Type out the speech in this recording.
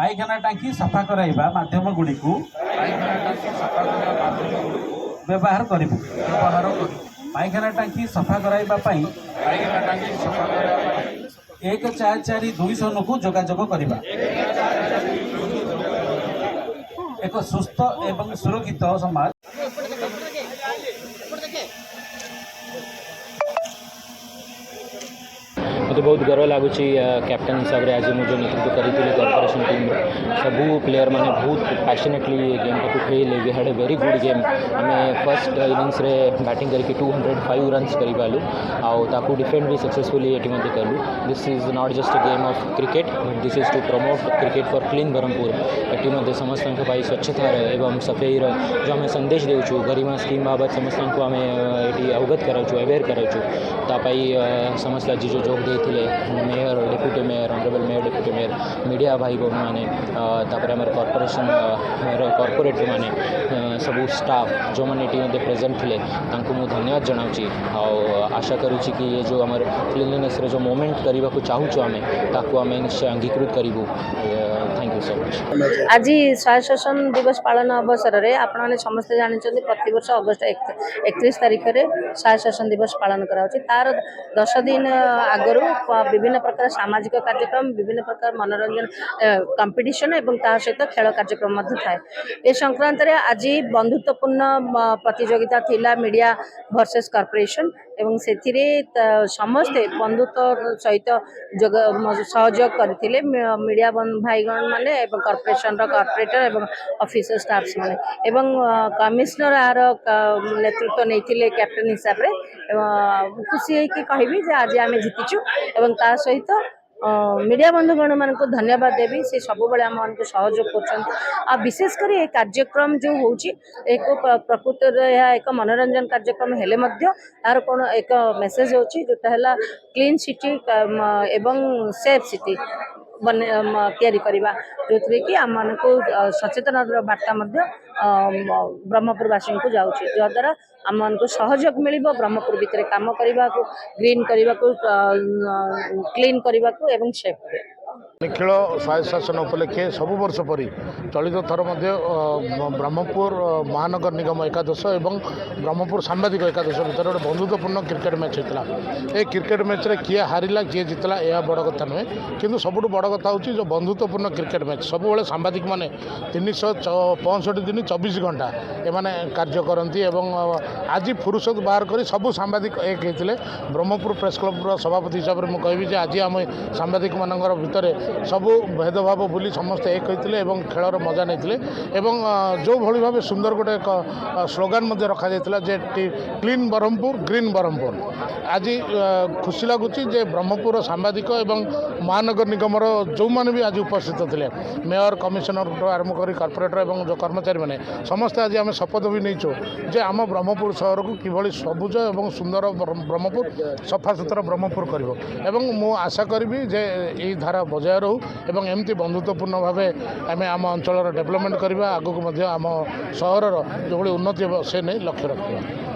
पायखाना टांकी सफा कराइबा माध्यम गुड़ी को व्यवहार करिबु। पायखाना टांकी सफा कराइबा पई 144200 को जोगाजोग करिबा। एक सुस्थ एवं सुरक्षित समाज मुझे बहुत गर्व लगुच कैप्टन हिसाब से आज मुझे नेतृत्व करी कॉर्पोरेशन टीम सबू प्लेयर मैंने बहुत पैशनेटली गेम को खेले। We had a very good game. आम फर्स्ट इनिंग्स रे बैटिंग करके 205 रन्स कर पालू आउ डिफेंड भी सक्सेसफुली ये कलु। This is not just a game of cricket but this is to promote cricket for clean Brahmapur. ये समस्त स्वच्छता एवं सफाई जो आम संदेश देचु गरिमा स्कीम बाबत समस्त को आम ये अवगत कराऊँ अवेयर कराऊँ समस्त आज जो जोग mayor deputy mayor honourable mayor deputy mayor media भाई बहन मैंने आम कॉर्पोरेशन कॉर्पोरेटर मैंने सबू स्टाफ जो मैंने ये प्रेजेंट थे मुझे धन्यवाद जनाऊँ। आशा करुँची कि ये जो आम क्लीनलीनेस जो मोमेंट करने को चाहूँ आम निश्चय अंगीकृत करूँ। Thank you so much. आज स्वायत्तशासन दिवस पालन अवसर में आपने समस्ते जानते प्रतिवर्ष अगस्ट 31 तारिख में स्वायत्तशासन दिवस पालन कराऊँच। तार 10 दिन आगु विभिन्न प्रकार सामाजिक कार्यक्रम विभिन्न प्रकार मनोरंजन कंपटीशन एवं ता सहित खेल कार्यक्रम थाए। ए संक्रांत रे आज बंधुत्वपूर्ण प्रतियोगिता थिला मीडिया वर्सेस कॉर्पोरेशन एवं से समस्ते बंधुत्व सहित सहयोग करथिले मीडिया भाईगण माने एवं कॉर्पोरेशन कॉर्पोरेटर एवं ऑफिसर स्टाफ्स माने एवं कमिश्नर आर नेतृत्व नहीं कैप्टन हिसाब रे खुशी है कि कहबी जे आज आम जीतिचु एवं ता सहित मीडिया बंधुगण मान को धन्यवाद देवी। से सब बड़े आम मान सहयोग कर विशेषकर ये कार्यक्रम जो होची एक प्रकृत एक मनोरंजन कार्यक्रम हेले मध्य तार कौन एक मेसेज होची जोटा है क्लीन सिटी एवं सेफ सिटी बन तैयारी करवा जो कि आम मान को सचेतन वार्ता ब्रह्मपुरवासी को जाऊँगी जद्वारा आम मान को सहयोग मिल ब्रह्मपुर भितर काम करने को ग्रीन करने को क्लीन करने को एवं सेफ खेल स्वायत्तशासन उपलक्षे सब वर्ष परी चलित थर ब्रह्मपुर महानगर निगम एकादश एवं ब्रह्मपुर सांबादिक एकादश भितर गोटे बंधुत्वपूर्ण क्रिकेट मैच होता है। क्रिकेट मैच रे किए हारिला किए जितला यह बड़ कथा नुहे कि सबुठ बड़ कथा हूँ जो बंधुत्वपूर्ण क्रिकेट मैच सब सांबादिक मैंने 365 दिन 24 घंटा एमाने कार्य करती एवं आज फुर्सत बाहर कर सबू सांबादिक एक होते ब्रह्मपुर प्रेस क्लब सभापति हिसाब से मुझे आज आम सांबादिक मान भितर सबू भेदभाव भूली समस्ते एक होते खेलर मजा नहीं जो भली भाव सुंदर गोटे एक स्लोगान रखा जाता जे क्लीन ब्रह्मपुर ग्रीन ब्रह्मपुर। आज खुशी लगुच ब्रह्मपुर सांबादिक एवं महानगर निगम जो मैंने भी आज उपस्थित थे मेयर कमिशनर आरंभ कर कॉर्पोरेटर और जो कर्मचारी मैंने समस्ते आज आम शपथ भी नहीं जे आम ब्रह्मपुर सहर को किभली सबुज और सुंदर ब्रह्मपुर सफा सुतरा ब्रह्मपुर कर मु आशा करी जे यही धारा बजाय रहू एवं एमती बंधुत्वपूर्ण भाव आम आम अंचल डेवलपमेंट करवा आगक आम सहर जो उन्नति से नहीं लक्ष्य रखा।